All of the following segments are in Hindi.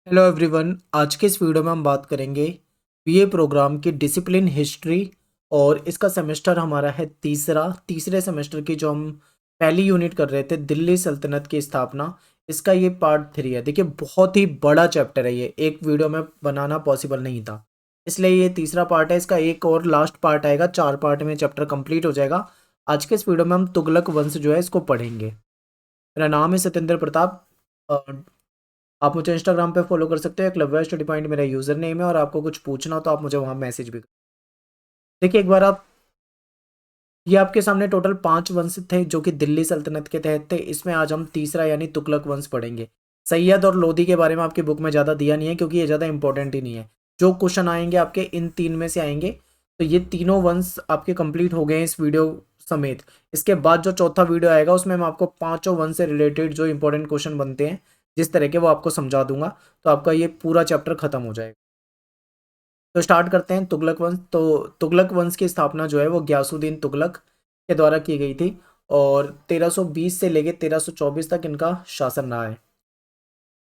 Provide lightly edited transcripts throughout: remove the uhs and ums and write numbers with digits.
Hello everyone. आज के इस वीडियो में हम बात करेंगे बीए प्रोग्राम की डिसिप्लिन हिस्ट्री। और इसका सेमेस्टर हमारा है तीसरे सेमेस्टर की जो हम पहली यूनिट कर रहे थे, दिल्ली सल्तनत की स्थापना। इसका ये पार्ट 3 है। देखिए, बहुत ही बड़ा चैप्टर है, ये एक वीडियो में बनाना पॉसिबल नहीं था, इसलिए ये तीसरा पार्ट है। इसका एक और लास्ट पार्ट आएगा, 4 पार्ट में चैप्टर कंप्लीट हो जाएगा। आज के इस वीडियो में हम तुगलक वंश जो है इसको पढ़ेंगे। मेरा नाम है सत्येंद्र प्रताप। आप मुझे इंस्टाग्राम पे फॉलो कर सकते हो, क्लबवेयर स्टडी पॉइंट मेरा यूजर नेम है। और आपको कुछ पूछना हो तो आप मुझे वहाँ मैसेज भी कर। देखिए एक बार आप, ये आपके सामने टोटल 5 वंश थे जो कि दिल्ली सल्तनत के तहत थे। इसमें आज हम तीसरा यानी तुगलक वंश पढ़ेंगे। सैयद और लोधी के बारे में आपकी बुक में ज़्यादा दिया नहीं है, क्योंकि ये ज़्यादा इंपॉर्टेंट ही नहीं है। जो क्वेश्चन आएंगे आपके इन 3 में से आएंगे। तो ये तीनों वंश आपके कंप्लीट हो गए हैं इस वीडियो समेत। इसके बाद जो चौथा वीडियो आएगा उसमें मैं आपको पांचों वंश से रिलेटेड जो इंपॉर्टेंट क्वेश्चन बनते हैं जिस तरह के, वो आपको समझा दूंगा। तो आपका ये पूरा चैप्टर खत्म हो जाएगा। तो स्टार्ट करते हैं तुगलक वंश। तो तुगलक वंश की स्थापना जो है वो गयासुद्दीन तुगलक के द्वारा की गई थी। और 1320 से लेके 1324 तक इनका शासन रहा है।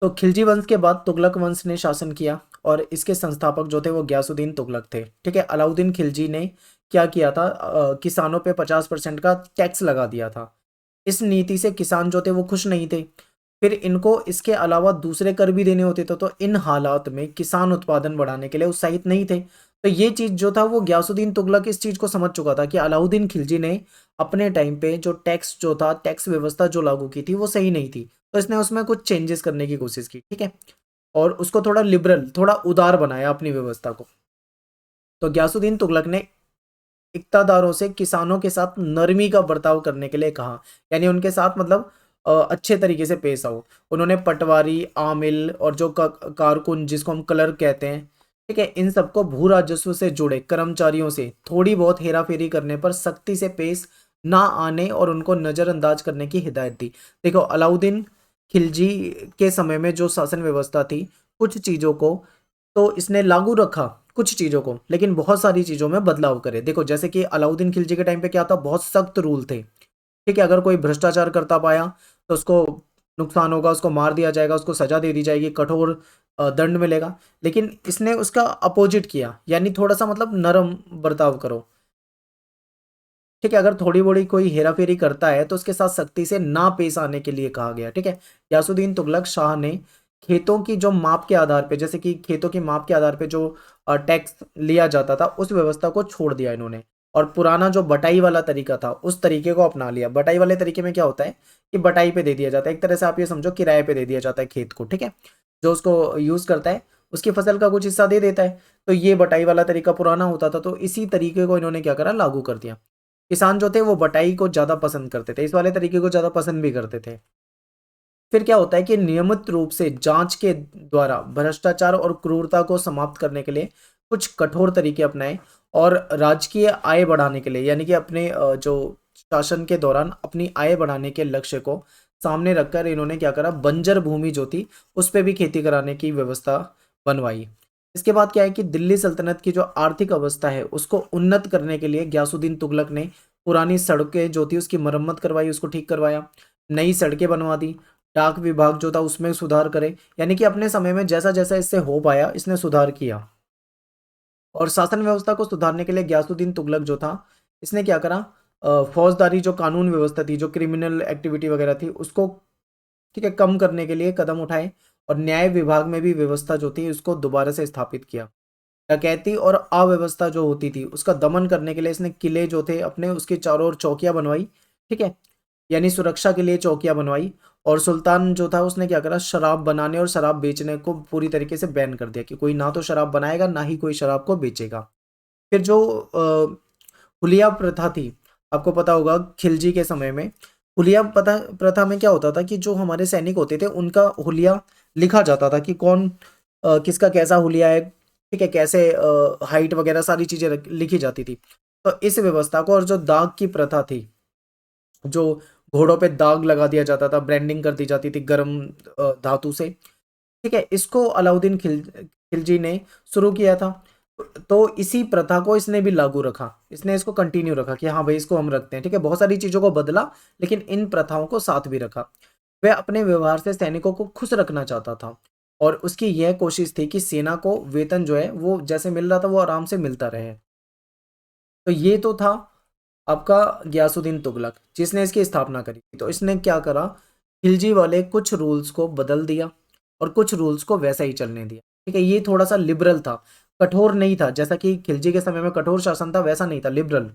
तो खिलजी वंश के बाद तुगलक वंश ने शासन किया। और इसके संस्थापक जो थे वो गयासुद्दीन तुगलक थे। ठीक है, अलाउद्दीन खिलजी ने क्या किया था, किसानों पे 50% का टैक्स लगा दिया था। इस नीति से किसान जो थे वो खुश नहीं थे। फिर इनको इसके अलावा दूसरे कर भी देने होते थे। तो इन हालात में किसान उत्पादन बढ़ाने के लिए उत्साहित नहीं थे। तो ये चीज जो था वो गयासुद्दीन तुगलक इस चीज को समझ चुका था कि अलाउद्दीन खिलजी ने अपने टाइम पे जो टैक्स जो था, टैक्स व्यवस्था जो लागू की थी वो सही नहीं थी। तो इसने उसमें कुछ चेंजेस करने की कोशिश की। ठीक है, और उसको थोड़ा लिबरल, थोड़ा उदार बनाया अपनी व्यवस्था को। तो गयासुद्दीन तुगलक ने इक्तादारों से किसानों के साथ नरमी का बर्ताव करने के लिए कहा। यानी उनके साथ मतलब अच्छे तरीके से पेश आओ। उन्होंने पटवारी, आमिल और जो कारकुन जिसको हम क्लर्क कहते हैं, ठीक है, इन सबको भू राजस्व से जुड़े कर्मचारियों से थोड़ी बहुत हेराफेरी करने पर सख्ती से पेश ना आने और उनको नजरअंदाज करने की हिदायत दी। देखो, अलाउद्दीन खिलजी के समय में जो शासन व्यवस्था थी, कुछ चीजों को तो इसने लागू रखा, कुछ चीजों को, लेकिन बहुत सारी चीजों में बदलाव करे। देखो, जैसे कि अलाउद्दीन खिलजी के टाइम पे क्या था, बहुत सख्त रूल थे। ठीक है, अगर कोई भ्रष्टाचार करता पाया तो उसको नुकसान होगा, उसको मार दिया जाएगा, उसको सजा दे दी जाएगी, कठोर दंड मिलेगा। लेकिन इसने उसका अपोजिट किया, यानी थोड़ा सा मतलब नरम बर्ताव करो। ठीक है, अगर थोड़ी बड़ी कोई हेराफेरी करता है तो उसके साथ सख्ती से ना पेश आने के लिए कहा गया। ठीक है, यासुद्दीन तुगलक शाह ने खेतों की जो माप के आधार पे, जैसे कि खेतों की माप के आधार पे जो टैक्स लिया जाता था, उस व्यवस्था को छोड़ दिया इन्होंने। और पुराना जो बटाई वाला तरीका था उस तरीके को अपना लिया। बटाई वाले तरीके में क्या होता है कि बटाई पे दे दिया जाता है, एक तरह से आप ये समझो किराए पे दे दिया जाता है खेत को। ठीक है, जो उसको यूज करता है उसकी फसल का कुछ हिस्सा दे देता है। तो ये बटाई वाला तरीका पुराना होता था, तो इसी तरीके को इन्होंने क्या करा, लागू कर दिया। किसान जो थे वो बटाई को ज्यादा पसंद करते थे, इस वाले तरीके को ज्यादा पसंद भी करते थे। फिर क्या होता है कि नियमित रूप से जांच के द्वारा भ्रष्टाचार और क्रूरता को समाप्त करने के लिए कुछ कठोर तरीके अपनाए। और राजकीय आय बढ़ाने के लिए, यानी कि अपने जो शासन के दौरान अपनी आय बढ़ाने के लक्ष्य को सामने रखकर इन्होंने क्या करा, बंजर भूमि जो थी उस पर भी खेती कराने की व्यवस्था बनवाई। इसके बाद क्या है कि दिल्ली सल्तनत की जो आर्थिक अवस्था है उसको उन्नत करने के लिए गयासुद्दीन तुगलक ने पुरानी सड़कें जो थी उसकी मरम्मत करवाई, उसको ठीक करवाया, नई सड़कें बनवा दी, डाक विभाग जो था उसमें सुधार करे। यानी कि अपने समय में जैसा जैसा इससे हो पाया इसने सुधार किया। और शासन व्यवस्था को सुधारने के लिए गयासुद्दीन तुगलक जो था, इसने क्या करा, फौजदारी जो कानून व्यवस्था थी, जो क्रिमिनल एक्टिविटी वगैरह थी, उसको ठीक है कम करने के लिए कदम उठाए। और न्याय विभाग में भी व्यवस्था जो थी उसको दोबारा से स्थापित किया। डकैती और अव्यवस्था जो होती थी उसका दमन करने के लिए इसने किले जो थे अपने, उसके चारों ओर चौकियां बनवाई। ठीक है, यानी सुरक्षा के लिए चौकियां बनवाई। और सुल्तान जो था उसने क्या करा, शराब बनाने और शराब बेचने को पूरी तरीके से बैन कर दिया कि कोई ना तो शराब बनाएगा ना ही कोई शराब को बेचेगा। फिर जो हुलिया प्रथा थी, आपको पता होगा खिलजी के समय में हुलिया प्रथा प्रथा में क्या होता था कि जो हमारे सैनिक होते थे उनका हुलिया लिखा जाता था कि कौन किसका कैसा हुलिया है। ठीक है, कैसे हाइट वगैरह सारी चीजें लिखी जाती थी। तो इस व्यवस्था को, और जो दाग की प्रथा थी, जो घोड़ों पे दाग लगा दिया जाता था, ब्रांडिंग कर दी जाती थी गर्म धातु से। ठीक है, इसको अलाउद्दीन खिलजी ने शुरू किया था। तो इसी प्रथा को इसने भी लागू रखा, इसने इसको कंटिन्यू रखा कि हाँ भाई इसको हम रखते हैं। ठीक है, बहुत सारी चीजों को बदला लेकिन इन प्रथाओं को साथ भी रखा। वह अपने व्यवहार से सैनिकों को खुश रखना चाहता था। और उसकी यह कोशिश थी कि सेना को वेतन जो है वो जैसे मिल रहा था वो आराम से मिलता रहे। तो ये तो था आपका गयासुद्दीन तुगलक जिसने इसकी स्थापना करी। तो इसने क्या करा, खिलजी वाले कुछ रूल्स को बदल दिया और कुछ रूल्स को वैसा ही चलने दिया। ठीक है, ये थोड़ा सा लिबरल था, कठोर नहीं था। जैसा कि खिलजी के समय में कठोर शासन था वैसा नहीं था, लिबरल।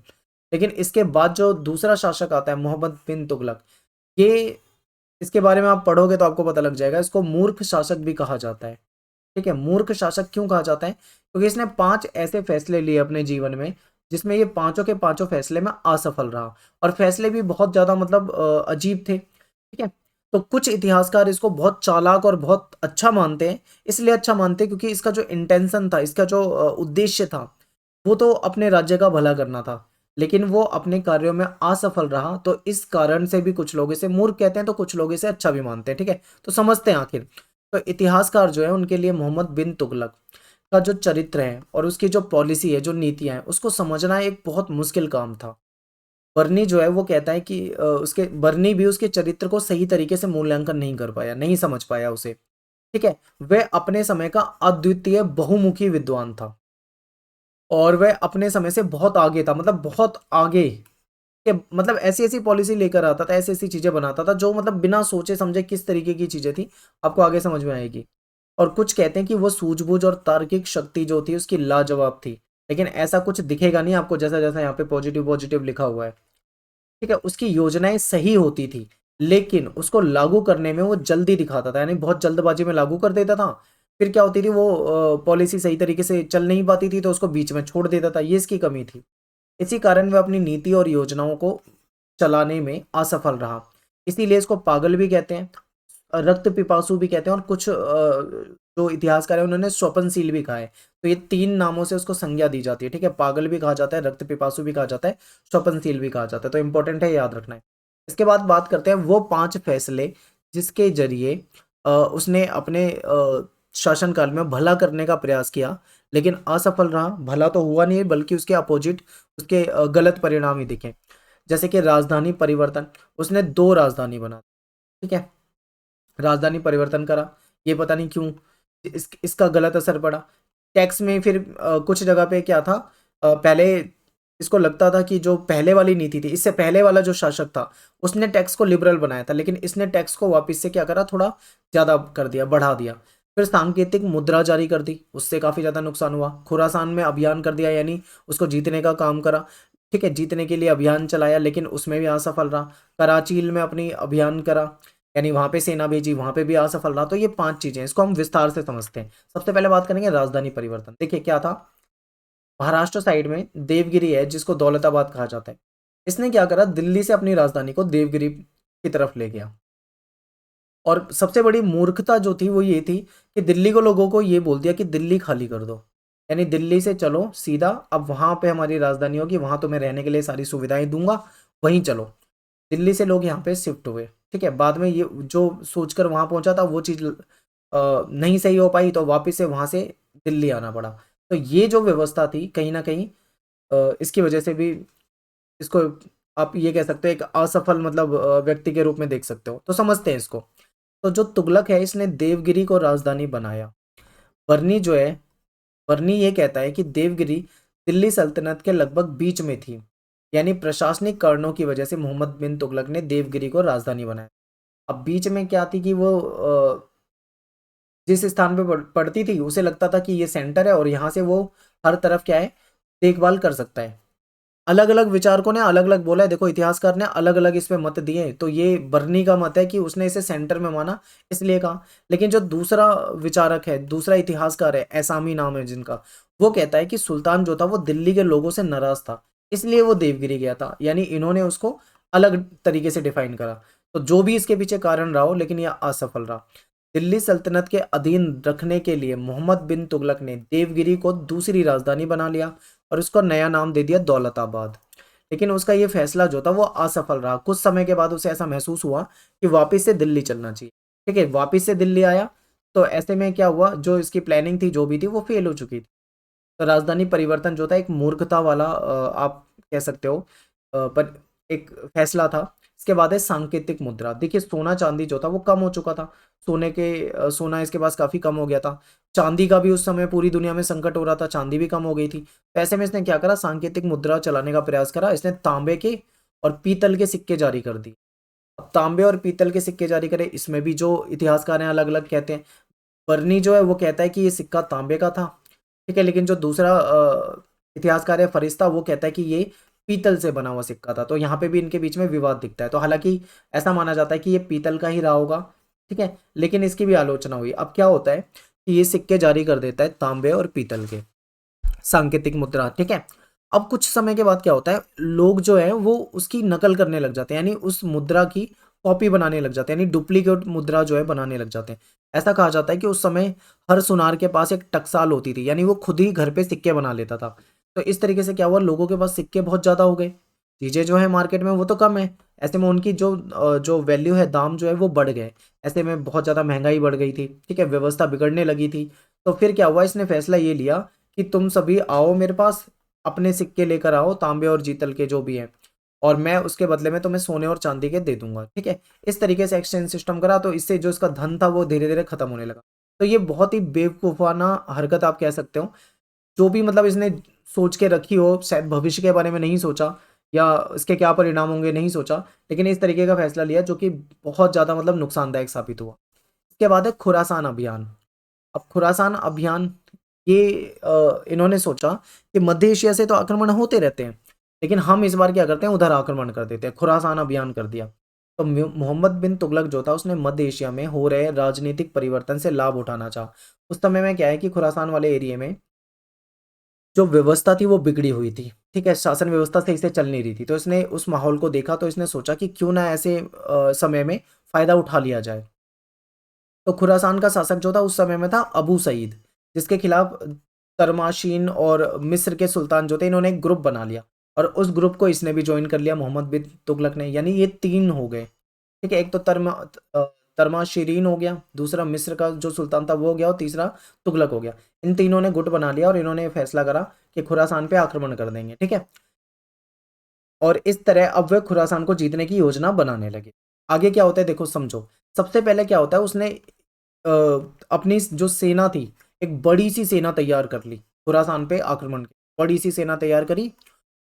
लेकिन इसके बाद जो दूसरा शासक आता है मोहम्मद बिन तुगलक, ये इसके बारे में आप पढ़ोगे तो आपको पता लग जाएगा, इसको मूर्ख शासक भी कहा जाता है। ठीक है, मूर्ख शासक क्यों कहा जाता है? क्योंकि इसने 5 ऐसे फैसले लिए अपने जीवन में जिसमें ये पांचों के पांचों फैसले में असफल रहा, और फैसले भी बहुत ज्यादा मतलब अजीब थे। ठीक है, तो कुछ इतिहासकार इसको बहुत चालाक और बहुत अच्छा मानते हैं। इसलिए अच्छा मानते हैं क्योंकि इसका जो इंटेंशन था, इसका जो उद्देश्य था, वो तो अपने राज्य का भला करना था, लेकिन वो अपने कार्यों में असफल रहा। तो इस कारण से भी कुछ लोग इसे मूर्ख कहते हैं, तो कुछ लोग इसे अच्छा भी मानते हैं। ठीक है, तो समझते हैं आखिर। तो इतिहासकार जो है उनके लिए मोहम्मद बिन तुगलक का जो चरित्र है और उसकी जो पॉलिसी है, जो नीतियां हैं, उसको समझना एक बहुत मुश्किल काम था। बर्नी जो है वो कहता है कि उसके बर्नी भी उसके चरित्र को सही तरीके से मूल्यांकन नहीं कर पाया, नहीं समझ पाया उसे। ठीक है, वह अपने समय का अद्वितीय बहुमुखी विद्वान था और वह अपने समय से बहुत आगे था, मतलब बहुत आगे के, मतलब ऐसी ऐसी पॉलिसी लेकर आता था, ऐसी ऐसी चीजें बनाता था जो मतलब बिना सोचे समझे किस तरीके की चीजें थी, आपको आगे समझ में आएगी। और कुछ कहते हैं कि वो सूझबूझ और तार्किक शक्ति जो थी उसकी लाजवाब थी। लेकिन ऐसा कुछ दिखेगा नहीं आपको, जैसा जैसा यहाँ पे पॉजिटिव पॉजिटिव लिखा हुआ है। ठीक है, उसकी योजनाएं सही होती थी, लेकिन उसको लागू करने में वो जल्दी दिखाता था, यानी बहुत जल्दबाजी में लागू कर देता था। फिर क्या होती थी, वो पॉलिसी सही तरीके से चल नहीं पाती थी तो उसको बीच में छोड़ देता था, ये इसकी कमी थी। इसी कारण वह अपनी नीति और योजनाओं को चलाने में असफल रहा। इसीलिए इसको पागल भी कहते हैं, रक्त पिपासु भी कहते हैं, और कुछ जो इतिहासकार है उन्होंने स्वपनशील भी कहा है। तो ये 3 नामों से उसको संज्ञा दी जाती है। ठीक है, पागल भी कहा जाता है, रक्त पिपासु भी कहा जाता है, स्वपनशील भी कहा जाता है। तो इंपॉर्टेंट है, याद रखना है। इसके बाद बात करते हैं वो 5 फैसले जिसके जरिए उसने अपने शासनकाल में भला करने का प्रयास किया, लेकिन असफल रहा। भला तो हुआ नहीं बल्कि उसके अपोजिट, उसके गलत परिणाम ही दिखे। जैसे कि राजधानी परिवर्तन, उसने 2 राजधानी बना। ठीक है, राजधानी परिवर्तन करा, ये पता नहीं क्यों, इसका गलत असर पड़ा। टैक्स में फिर कुछ जगह पे क्या था, पहले इसको लगता था कि जो पहले वाली नीति थी, इससे पहले वाला जो शासक था उसने टैक्स को लिबरल बनाया था, लेकिन इसने टैक्स को वापस से क्या करा, थोड़ा ज्यादा कर दिया, बढ़ा दिया। फिर सांकेतिक मुद्रा जारी कर दी, उससे काफी ज्यादा नुकसान हुआ। खुरासान में अभियान कर दिया, यानी उसको जीतने का काम करा। ठीक है, जीतने के लिए अभियान चलाया लेकिन उसमें भी असफल रहा। कराचील में अपनी अभियान करा, यानी वहां पे सेना भेजी, वहां पे भी असफल रहा। तो ये 5 चीजें, इसको हम विस्तार से समझते हैं। सबसे पहले बात करेंगे राजधानी परिवर्तन। देखिए क्या था, महाराष्ट्र साइड में देवगिरी है जिसको दौलताबाद कहा जाता है। इसने क्या करा, दिल्ली से अपनी राजधानी को देवगिरी की तरफ ले गया। और सबसे बड़ी मूर्खता जो थी वो ये थी कि दिल्ली को, लोगों को ये बोल दिया कि दिल्ली खाली कर दो, यानी दिल्ली से चलो सीधा, अब वहां पे हमारी राजधानी होगी, वहां तुम्हें रहने के लिए सारी सुविधाएं दूंगा, वहीं चलो। दिल्ली से लोग यहाँ पे शिफ्ट हुए। ठीक है, बाद में ये जो सोचकर वहां पहुंचा था वो चीज नहीं सही हो पाई, तो वापस से वहां से दिल्ली आना पड़ा। तो ये जो व्यवस्था थी कहीं ना कहीं इसकी वजह से भी इसको आप ये कह सकते हो एक असफल मतलब व्यक्ति के रूप में देख सकते हो। तो समझते हैं इसको। तो जो तुगलक है इसने देवगिरी को राजधानी बनाया। बर्नी जो है, बर्नी ये कहता है कि देवगिरी दिल्ली सल्तनत के लगभग बीच में थी, यानी प्रशासनिक कारणों की वजह से मोहम्मद बिन तुगलक ने देवगिरी को राजधानी बनाया। अब बीच में क्या थी कि वो जिस स्थान पे पड़ती थी उसे लगता था कि ये सेंटर है और यहाँ से वो हर तरफ क्या है, देखभाल कर सकता है। अलग अलग विचारकों ने अलग अलग बोला है, देखो इतिहासकार ने अलग अलग इस पे मत दिए। तो ये बर्नी का मत है कि उसने इसे सेंटर में माना, इसलिए कहा। लेकिन जो दूसरा विचारक है, दूसरा इतिहासकार है, ऐसामी नाम है जिनका, वो कहता है कि सुल्तान जो था वो दिल्ली के लोगों से नाराज था, इसलिए वो देवगिरी गया था। यानी इन्होंने उसको अलग तरीके से डिफाइन करा। तो जो भी इसके पीछे कारण रहा हो, लेकिन यह असफल रहा। दिल्ली सल्तनत के अधीन रखने के लिए मोहम्मद बिन तुगलक ने देवगिरी को दूसरी राजधानी बना लिया और उसको नया नाम दे दिया दौलताबाद। लेकिन उसका ये फैसला जो था वो असफल रहा। कुछ समय के बाद उसे ऐसा महसूस हुआ कि वापस से दिल्ली चलना चाहिए। ठीक है, वापस से दिल्ली आया। तो ऐसे में क्या हुआ, जो इसकी प्लानिंग थी जो भी थी वो फेल हो चुकी थी। तो राजधानी परिवर्तन जो था एक मूर्खता वाला आप कह सकते हो, पर एक फैसला था। इसके बाद है सांकेतिक मुद्रा। देखिए सोना चांदी जो था वो कम हो चुका था, सोना इसके पास काफी कम हो गया था। चांदी का भी उस समय पूरी दुनिया में संकट हो रहा था, चांदी भी कम हो गई थी। तो ऐसे में इसने क्या करा, सांकेतिक मुद्रा चलाने का प्रयास करा। इसने तांबे के और पीतल के सिक्के जारी कर दिए। अब तांबे और पीतल के सिक्के जारी करे, इसमें भी जो इतिहासकार हैं अलग अलग कहते हैं। बर्नी जो है वो कहता है कि ये सिक्का तांबे का था, ठीक है, लेकिन जो दूसरा इतिहासकार है फरिश्ता, वो कहता है कि ये पीतल से बना हुआ सिक्का था। तो यहाँ पे भी इनके बीच में विवाद दिखता है। तो हालांकि ऐसा माना जाता है कि ये पीतल का ही रहा होगा, ठीक है, लेकिन इसकी भी आलोचना हुई। अब क्या होता है कि ये सिक्के जारी कर देता है तांबे और पीतल के, सांकेतिक मुद्रा, ठीक है। अब कुछ समय के बाद क्या होता है, लोग जो है वो उसकी नकल करने लग जाते हैं, यानी उस मुद्रा की कॉपी बनाने लग जाते हैं, यानी डुप्लीकेट मुद्रा जो है बनाने लग जाते हैं। ऐसा कहा जाता है कि उस समय हर सुनार के पास एक टकसाल होती थी, यानी वो खुद ही घर पे सिक्के बना लेता था। तो इस तरीके से क्या हुआ, लोगों के पास सिक्के बहुत ज्यादा हो गए, चीजें जो है मार्केट में वो तो कम है। ऐसे में उनकी जो वैल्यू है, दाम जो है वो बढ़ गए। ऐसे में बहुत ज्यादा महंगाई बढ़ गई थी, ठीक है, व्यवस्था बिगड़ने लगी थी। तो फिर क्या हुआ, इसने फैसला ये लिया कि तुम सभी आओ मेरे पास, अपने सिक्के लेकर आओ तांबे और जीतल के जो भी हैं, और मैं उसके बदले में तुम्हें सोने और चांदी के दे दूंगा, ठीक है। इस तरीके से एक्सचेंज सिस्टम करा, तो इससे जो इसका धन था वो धीरे धीरे खत्म होने लगा। तो ये बहुत ही बेवकूफाना हरकत आप कह सकते हो, जो भी मतलब इसने सोच के रखी हो, शायद भविष्य के बारे में नहीं सोचा या इसके क्या परिणाम होंगे नहीं सोचा, लेकिन इस तरीके का फैसला लिया जो कि बहुत ज्यादा मतलब नुकसानदायक साबित हुआ। इसके बाद है खुरासान अभियान। अब खुरासान अभियान, ये इन्होंने सोचा कि मध्य एशिया से तो आक्रमण होते रहते हैं, लेकिन हम इस बार क्या करते हैं, उधर आक्रमण कर देते हैं। खुरासान अभियान कर दिया। तो मोहम्मद बिन तुगलक जो था, उसने मध्य एशिया में हो रहे राजनीतिक परिवर्तन से लाभ उठाना चाहा। उस समय में क्या है कि खुरासान वाले एरिया में जो व्यवस्था थी वो बिगड़ी हुई थी, ठीक है, शासन व्यवस्था सही से चल नहीं रही थी। तो इसने उस माहौल को देखा, तो इसने सोचा कि क्यों ना ऐसे समय में फायदा उठा लिया जाए। तो खुरासान का शासक जो था उस समय में था अबू सईद, जिसके खिलाफ तरमाशीन और मिस्र के सुल्तान जो थे, इन्होंने एक ग्रुप बना लिया, और उस ग्रुप को इसने भी ज्वाइन कर लिया, मोहम्मद बिन तुगलक ने। यानी ये तीन हो गए, ठीक है, एक तो तरमाशीरीन हो गया, दूसरा मिस्र का जो सुल्तान था वो हो गया, और तीसरा तुगलक हो गया। इन तीनों ने गुट बना लिया और इन्होंने फैसला करा कि खुरासान पे आक्रमण कर देंगे, ठीक है। और इस तरह अब वे खुरासान को जीतने की योजना बनाने लगे। आगे क्या होता है देखो, समझो। सबसे पहले क्या होता है, उसने अ, अपनी जो सेना थी, एक बड़ी सी सेना तैयार कर ली खुरासान पे आक्रमण की। बड़ी सी सेना तैयार करी,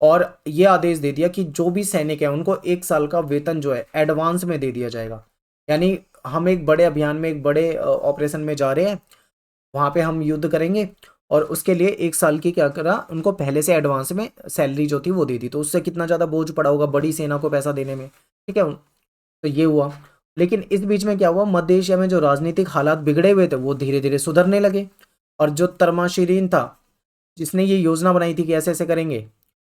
और ये आदेश दे दिया कि जो भी सैनिक है उनको 1 साल का वेतन जो है एडवांस में दे दिया जाएगा। यानी हम एक बड़े अभियान में, एक बड़े ऑपरेशन में जा रहे हैं, वहां पे हम युद्ध करेंगे, और उसके लिए 1 साल की क्या करा, उनको पहले से एडवांस में सैलरी जो थी वो दे दी। तो उससे कितना ज्यादा बोझ पड़ा होगा बड़ी सेना को पैसा देने में, ठीक है। तो ये हुआ। लेकिन इस बीच में क्या हुआ, मध्य एशिया में जो राजनीतिक हालात बिगड़े हुए थे वो धीरे धीरे सुधरने लगे। और जो तर्माशीरीन था, जिसने ये योजना बनाई थी कि ऐसे ऐसे करेंगे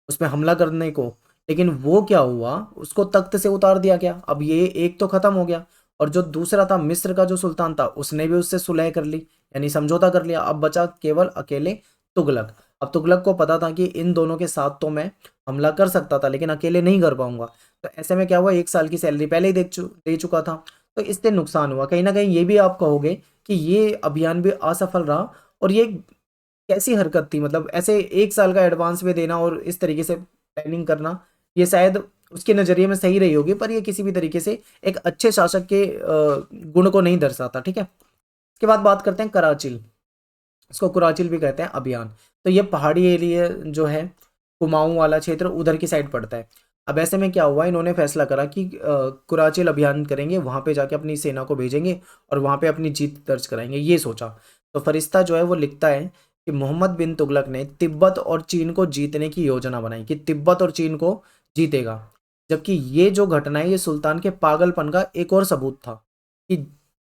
उसमें हमला करने को, लेकिन वो क्या हुआ, उसको तख्त से उतार दिया गया। अब ये एक तो खत्म हो गया, और जो दूसरा था मिस्र का जो सुल्तान था, उसने भी उससे सुलह कर ली, यानी समझौता कर लिया। अब बचा केवल अकेले तुगलक। अब तुगलक को पता था कि इन दोनों के साथ तो मैं हमला कर सकता था, लेकिन अकेले नहीं कर पाऊंगा। तो ऐसे में क्या हुआ, 1 साल की सैलरी पहले ही दे चुका था। तो इससे नुकसान हुआ। कहीं ना कहीं ये भी आप कहोगे कि ये अभियान भी असफल रहा। और ये कैसी हरकत थी, मतलब ऐसे 1 साल का एडवांस में देना और इस तरीके से प्लानिंग करना, ये शायद उसके नजरिए में सही रही होगी, पर ये किसी भी तरीके से एक अच्छे शासक के गुण को नहीं दर्शाता, ठीक है। इसके बाद बात करते हैं कराचिल। इसको कुराचिल भी कहते हैं अभियान। तो ये पहाड़ी एरिया जो है, कुमाऊं वाला क्षेत्र उधर की साइड पड़ता है। अब ऐसे में क्या हुआ, इन्होंने फैसला करा कि कुराचिल अभियान करेंगे, वहां पे जाके अपनी सेना को भेजेंगे और वहां पे अपनी जीत दर्ज कराएंगे, ये सोचा। तो फरिश्ता जो है वो लिखता है कि मोहम्मद बिन तुगलक ने तिब्बत और चीन को जीतने की योजना बनाई, कि तिब्बत और चीन को जीतेगा। जबकि ये जो घटना है, ये सुल्तान के पागलपन का एक और सबूत था, कि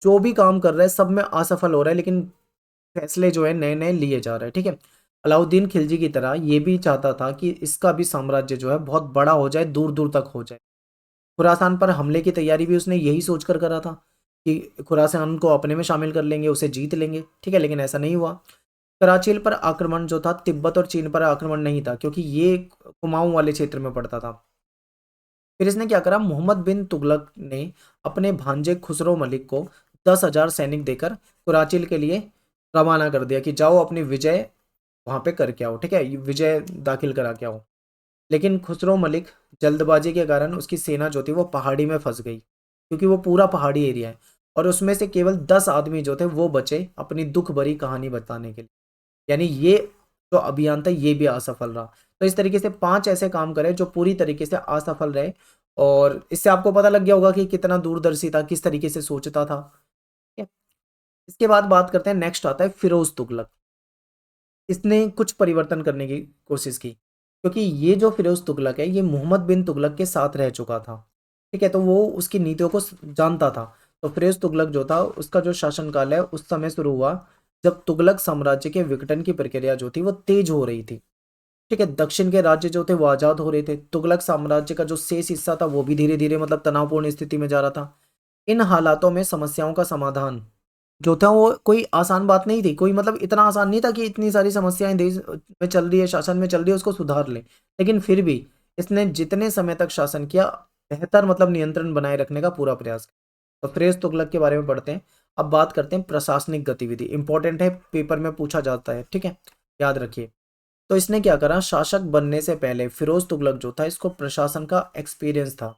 जो भी काम कर रहा है सब में असफल हो रहा है, लेकिन फैसले जो है नए नए लिए जा रहे हैं, ठीक है। अलाउद्दीन खिलजी की तरह ये भी चाहता था कि इसका भी साम्राज्य जो है बहुत बड़ा हो जाए, दूर दूर तक हो जाए। खुरासान पर हमले की तैयारी भी उसने यही सोचकर करा था कि खुरासान को अपने में शामिल कर लेंगे, उसे जीत लेंगे, ठीक है, लेकिन ऐसा नहीं हुआ। कराचील पर आक्रमण जो था, तिब्बत और चीन पर आक्रमण नहीं था, क्योंकि ये कुमाऊं वाले क्षेत्र में पड़ता था। फिर इसने क्या करा, मोहम्मद बिन तुगलक ने अपने भांजे खुसरो मलिक को 10,000 सैनिक देकर कुराचिल के लिए रवाना कर दिया कि जाओ अपनी विजय वहां पे करके आओ, ठीक है, ये विजय दाखिल करा के आओ। लेकिन खुसरो मलिक जल्दबाजी के कारण उसकी सेना जो थी वो पहाड़ी में फंस गई, क्योंकि वो पूरा पहाड़ी एरिया है, और उसमें से केवल 10 आदमी जो थे वो बचे अपनी दुख भरी कहानी बताने के लिए। यानी ये जो अभियान था ये भी असफल रहा। तो इस तरीके से 5 ऐसे काम करे जो पूरी तरीके से असफल रहे, और इससे आपको पता लग गया होगा कि कितना दूरदर्शी था, किस तरीके से सोचता था। ठीक है? इसके बाद बात करते हैं, नेक्स्ट आता है फिरोज तुगलक। इसने कुछ परिवर्तन करने की कोशिश की, क्योंकि ये जो फिरोज तुगलक है ये मोहम्मद बिन तुगलक के साथ रह चुका था। ठीक है, तो वो उसकी नीतियों को जानता था। तो फिरोज तुगलक जो था उसका जो शासनकाल है उस समय शुरू हुआ जब तुगलक साम्राज्य के विघटन की प्रक्रिया जो थी वो तेज हो रही थी। ठीक है, दक्षिण के राज्य जो थे वो आजाद हो रहे थे, तुगलक साम्राज्य का जो शेष हिस्सा था वो भी धीरे धीरे मतलब तनावपूर्ण स्थिति में जा रहा था। इन हालातों में समस्याओं का समाधान जो था वो कोई आसान बात नहीं थी, कोई मतलब इतना आसान नहीं था कि इतनी सारी समस्याएं देश में चल रही है, शासन में चल रही है, उसको सुधार ले। लेकिन फिर भी इसने जितने समय तक शासन किया, बेहतर मतलब नियंत्रण बनाए रखने का पूरा प्रयास किया। तो फिरोज तुगलक के बारे में पढ़ते हैं। अब बात करते हैं प्रशासनिक गतिविधि, इंपॉर्टेंट है, पेपर में पूछा जाता है। ठीक है, याद रखिए। तो इसने क्या करा, शासक बनने से पहले फिरोज तुगलक जो था इसको प्रशासन का एक्सपीरियंस था,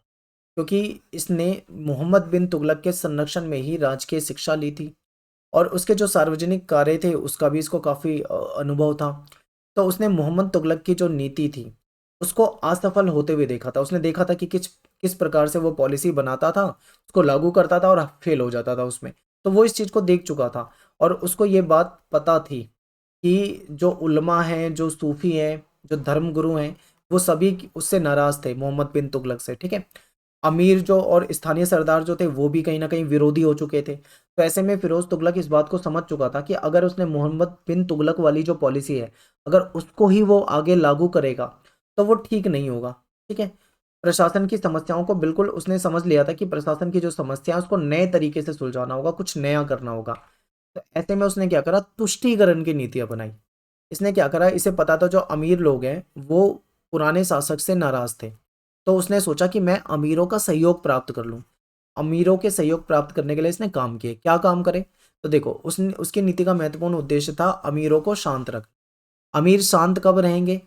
क्योंकि इसने मोहम्मद बिन तुगलक के संरक्षण में ही राजकीय शिक्षा ली थी, और उसके जो सार्वजनिक कार्य थे उसका भी इसको काफ़ी अनुभव था। तो उसने मोहम्मद तुगलक की जो नीति थी उसको असफल होते हुए देखा था। उसने देखा था कि किस किस प्रकार से वो पॉलिसी बनाता था, उसको लागू करता था और फेल हो जाता था उसमें। तो वो इस चीज़ को देख चुका था, और उसको ये बात पता थी कि जो उलमा हैं, जो सूफी हैं, जो धर्मगुरु हैं, वो सभी उससे नाराज थे, मोहम्मद बिन तुगलक से। ठीक है, अमीर जो और स्थानीय सरदार जो थे वो भी कहीं ना कहीं विरोधी हो चुके थे। तो ऐसे में फिरोज तुगलक इस बात को समझ चुका था कि अगर उसने मोहम्मद बिन तुगलक वाली जो पॉलिसी है अगर उसको ही वो आगे लागू करेगा तो वो ठीक नहीं होगा। ठीक है, प्रशासन की समस्याओं को बिल्कुल उसने समझ लिया था कि प्रशासन की जो समस्या है उसको नए तरीके से सुलझाना होगा, कुछ नया करना होगा। तो ऐसे में उसने क्या करा, तुष्टीकरण की नीतियां बनाई। इसने क्या करा, इसे पता था जो अमीर लोग हैं वो पुराने शासक से नाराज थे। तो उसने सोचा कि मैं अमीरों का सहयोग प्राप्त कर लूं। अमीरों के सहयोग प्राप्त करने के लिए इसने काम किए। क्या काम करे, तो देखो उसने उसकी नीति का महत्वपूर्ण उद्देश्य था अमीरों को शांत रख। अमीर शांत कब रहेंगे,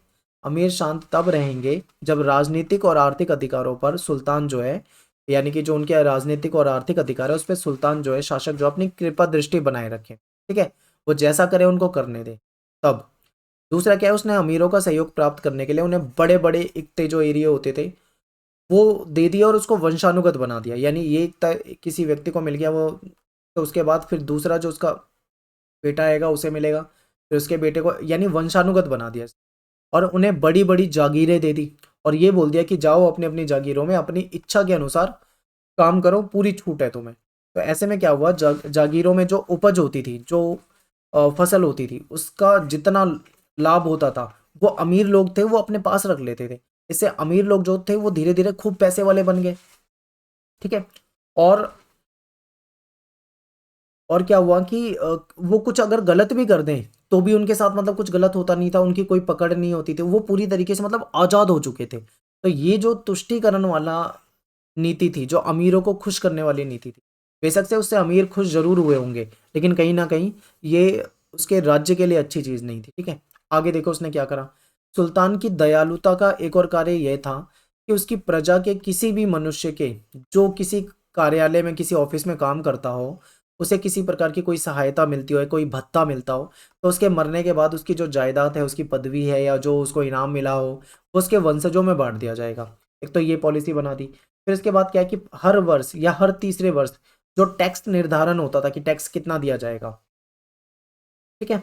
अमीर शांत तब रहेंगे जब राजनीतिक और आर्थिक अधिकारों पर सुल्तान जो है, यानी कि जो उनके राजनीतिक और आर्थिक अधिकार है उस पर सुल्तान जो है, शासक जो अपनी कृपा दृष्टि बनाए रखे। ठीक है, वो जैसा करे उनको करने दे। तब दूसरा क्या है, उसने अमीरों का सहयोग प्राप्त करने के लिए उन्हें बड़े बड़े इकते जो एरिया होते थे वो दे दिया और उसको वंशानुगत बना दिया। यानी ये किसी व्यक्ति को मिल गया वो, तो उसके बाद फिर दूसरा जो उसका बेटा आएगा उसे मिलेगा, फिर उसके बेटे को, यानी वंशानुगत बना दिया। और उन्हें बड़ी बड़ी जागीरें दे दी, और ये बोल दिया कि जाओ अपनी अपनी जागीरों में अपनी इच्छा के अनुसार काम करो, पूरी छूट है तुम्हें। तो ऐसे में क्या हुआ, जागीरों में जो उपज होती थी, जो फसल होती थी, उसका जितना लाभ होता था वो अमीर लोग थे वो अपने पास रख लेते थे। इससे अमीर लोग जो थे वो धीरे धीरे खूब पैसे वाले बन गए। ठीक है, और क्या हुआ कि वो कुछ अगर गलत भी कर दें तो भी उनके साथ मतलब कुछ गलत होता नहीं था, उनकी कोई पकड़ नहीं होती थी, वो पूरी तरीके से मतलब आजाद हो चुके थे। तो ये जो तुष्टीकरण वाला नीति थी, जो अमीरों को खुश करने वाली नीति थी, बेशक से उससे अमीर खुश जरूर हुए होंगे, लेकिन कहीं ना कहीं ये उसके राज्य के लिए अच्छी चीज नहीं थी। ठीक है, आगे देखो उसने क्या करा। सुल्तान की दयालुता का एक और कार्य यह था कि उसकी प्रजा के किसी भी मनुष्य के, जो किसी कार्यालय में किसी ऑफिस में काम करता हो, उसे किसी प्रकार की कोई सहायता मिलती हो, कोई भत्ता मिलता हो, तो उसके मरने के बाद उसकी जो जायदाद है, उसकी पदवी है या जो उसको इनाम मिला हो, वो उसके वंशजों में बांट दिया जाएगा। एक तो ये पॉलिसी बना दी। फिर इसके बाद क्या है कि हर वर्ष या हर तीसरे वर्ष जो टैक्स निर्धारण होता था कि टैक्स कितना दिया जाएगा, ठीक है,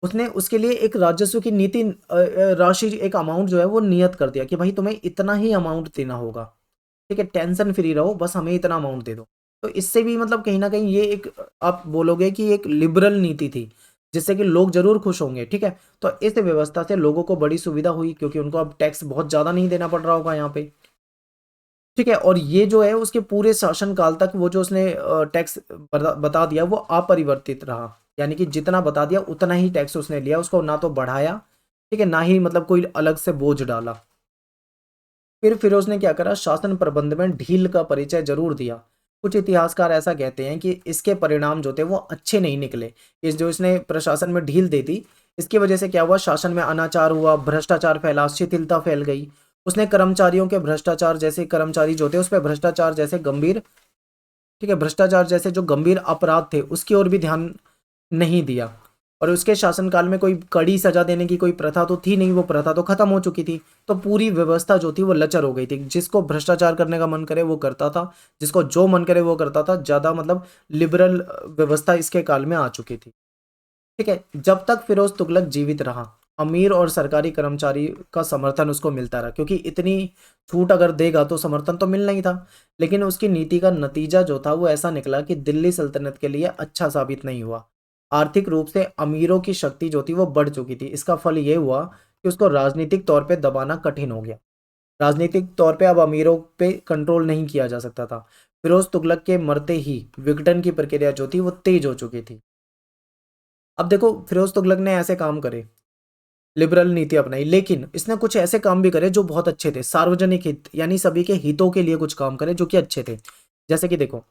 उसने उसके लिए एक राजस्व की नीति राशि, एक अमाउंट जो है वो नियत कर दिया कि भाई तुम्हें इतना ही अमाउंट देना होगा। ठीक है, टेंशन फ्री रहो, बस हमें इतना अमाउंट दे दो। तो इससे भी मतलब कहीं ना कहीं ये एक, आप बोलोगे कि एक लिबरल नीति थी, जिससे कि लोग जरूर खुश होंगे। ठीक है, तो इस व्यवस्था से लोगों को बड़ी सुविधा हुई, क्योंकि उनको अब टैक्स बहुत ज्यादा नहीं देना पड़ रहा होगा यहाँ पे। ठीक है, और ये जो है उसके पूरे शासन काल तक वो जो उसने टैक्स बता दिया वो अपरिवर्तित रहा। यानी कि जितना बता दिया उतना ही टैक्स उसने लिया, उसको ना तो बढ़ाया, ठीक है, ना ही मतलब कोई अलग से बोझ डाला। फिर फिरोज ने क्या करा, शासन प्रबंध में ढील का परिचय जरूर दिया। कुछ इतिहासकार ऐसा कहते हैं कि इसके परिणाम जो थे वो अच्छे नहीं निकले। इस जो इसने प्रशासन में ढील दे दी, इसकी वजह से क्या हुआ, शासन में अनाचार हुआ, भ्रष्टाचार फैला, शिथिलता फैल गई। उसने कर्मचारियों के भ्रष्टाचार जैसे, कर्मचारी जो थे उस पर भ्रष्टाचार जैसे गंभीर, ठीक है, भ्रष्टाचार जैसे जो गंभीर अपराध थे उसकी ओर भी ध्यान नहीं दिया। और उसके शासनकाल में कोई कड़ी सजा देने की कोई प्रथा तो थी नहीं, वो प्रथा तो खत्म हो चुकी थी। तो पूरी व्यवस्था जो थी वो लचर हो गई थी, जिसको भ्रष्टाचार करने का मन करे वो करता था, जिसको जो मन करे वो करता था। ज़्यादा मतलब लिबरल व्यवस्था इसके काल में आ चुकी थी। ठीक है, जब तक फिरोज तुगलक जीवित रहा, अमीर और सरकारी कर्मचारी का समर्थन उसको मिलता रहा, क्योंकि इतनी छूट अगर देगा तो समर्थन तो मिलना ही था। लेकिन उसकी नीति का नतीजा जो था वो ऐसा निकला कि दिल्ली सल्तनत के लिए अच्छा साबित नहीं हुआ। आर्थिक रूप से अमीरों की शक्ति जो थी वो बढ़ चुकी थी। इसका फल ये हुआ कि उसको राजनीतिक तौर पे दबाना कठिन हो गया। राजनीतिक तौर पे अब अमीरों पे कंट्रोल नहीं किया जा सकता था। फिरोज तुगलक के मरते ही विघटन की प्रक्रिया जो थी वो तेज हो चुकी थी। अब देखो, फिरोज तुगलक ने ऐसे काम करे, लिबरल नीति अपनाई, लेकिन इसने कुछ ऐसे काम भी करे जो बहुत अच्छे थे। सार्वजनिक हित यानी सभी के हितों के लिए कुछ काम करे जो कि अच्छे थे। जैसे कि देखो,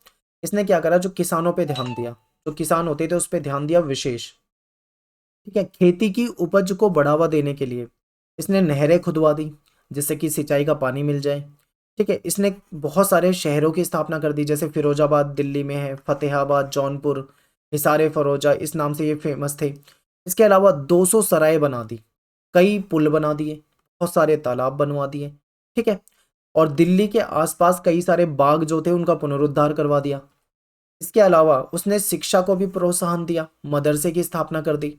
इसने क्या करा, जो किसानों पे ध्यान दिया, जो किसान होते थे उस पे ध्यान दिया विशेष। ठीक है, खेती की उपज को बढ़ावा देने के लिए इसने नहरें खुदवा दी, जिससे कि सिंचाई का पानी मिल जाए। ठीक है, इसने बहुत सारे शहरों की स्थापना कर दी, जैसे फिरोजाबाद दिल्ली में है, फतेहाबाद, जौनपुर, हिसार फरोजा, इस नाम से ये फेमस थे। इसके अलावा 200 सराय बना दी, कई पुल बना दिए, बहुत सारे तालाब बनवा दिए। ठीक है, और दिल्ली के आसपास कई सारे बाग जो थे उनका पुनरुद्धार करवा दिया। इसके अलावा उसने शिक्षा को भी प्रोत्साहन दिया, मदरसे की स्थापना कर दी।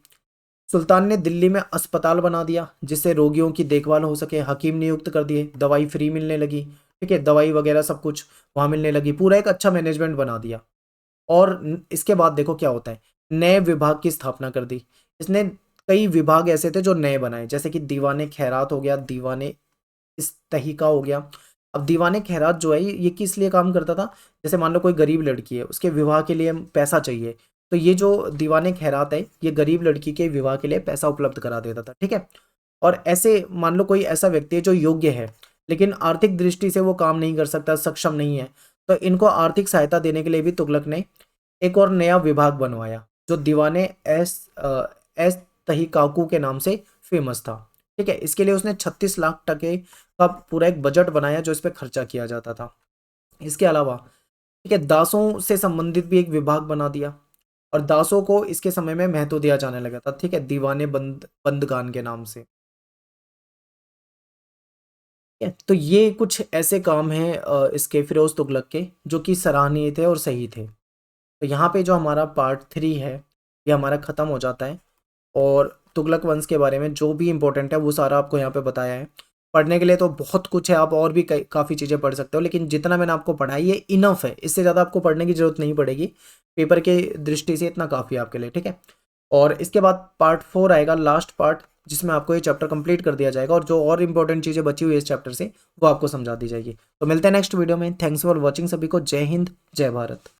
सुल्तान ने दिल्ली में अस्पताल बना दिया जिससे रोगियों की देखभाल हो सके, हकीम नियुक्त कर दिए, दवाई फ्री मिलने लगी। ठीक है, दवाई वगैरह सब कुछ वहां मिलने लगी, पूरा एक अच्छा मैनेजमेंट बना दिया। और इसके बाद देखो क्या होता है, नए विभाग की स्थापना कर दी इसने। कई विभाग ऐसे थे जो नए बनाए, जैसे कि दीवाने खैरात हो गया, दीवाने इस्तहीका हो गया। अब दीवाने खैरात जो है ये किस लिए काम करता था, जैसे मान लो कोई गरीब लड़की है, उसके विवाह के लिए पैसा चाहिए, तो ये जो दीवाने खैरात है ये गरीब लड़की के विवाह के लिए पैसा उपलब्ध करा देता था। ठीक है, और ऐसे मान लो कोई ऐसा व्यक्ति है जो योग्य है लेकिन आर्थिक दृष्टि से वो काम नहीं कर सकता, सक्षम नहीं है, तो इनको आर्थिक सहायता देने के लिए भी तुगलक ने एक और नया विभाग बनवाया जो दीवाने एस तहीकाकू के नाम से फेमस था। ठीक है, इसके लिए उसने 36 लाख टके का पूरा एक बजट बनाया जो इस पे खर्चा किया जाता था। इसके अलावा ठीक है, दासों से संबंधित भी एक विभाग बना दिया, और दासों को इसके समय में महत्व दिया जाने लगा था। ठीक है, दीवाने बंदगान के नाम से। ठीक है, तो ये कुछ ऐसे काम हैं इसके फिरोज तुगलक के जो कि सराहनीय थे और सही थे। तो यहाँ पे जो हमारा पार्ट 3 है ये हमारा ख़त्म हो जाता है, और तुगलक वंश के बारे में जो भी इंपॉर्टेंट है वो सारा आपको यहाँ पे बताया है। पढ़ने के लिए तो बहुत कुछ है, आप और भी काफ़ी चीज़ें पढ़ सकते हो, लेकिन जितना मैंने आपको पढ़ाई ये इनफ है, इससे ज़्यादा आपको पढ़ने की ज़रूरत नहीं पड़ेगी। पेपर के दृष्टि से इतना काफ़ी है आपके लिए। ठीक है, और इसके बाद पार्ट 4 आएगा, लास्ट पार्ट, जिसमें आपको ये चैप्टर कंप्लीट कर दिया जाएगा और जो और इंपॉर्टेंट चीज़ें बची हुई है इस चैप्टर से वो आपको समझा दी जाएगी। तो मिलते हैं नेक्स्ट वीडियो में। थैंक्स फॉर वॉचिंग सभी को। जय हिंद, जय भारत।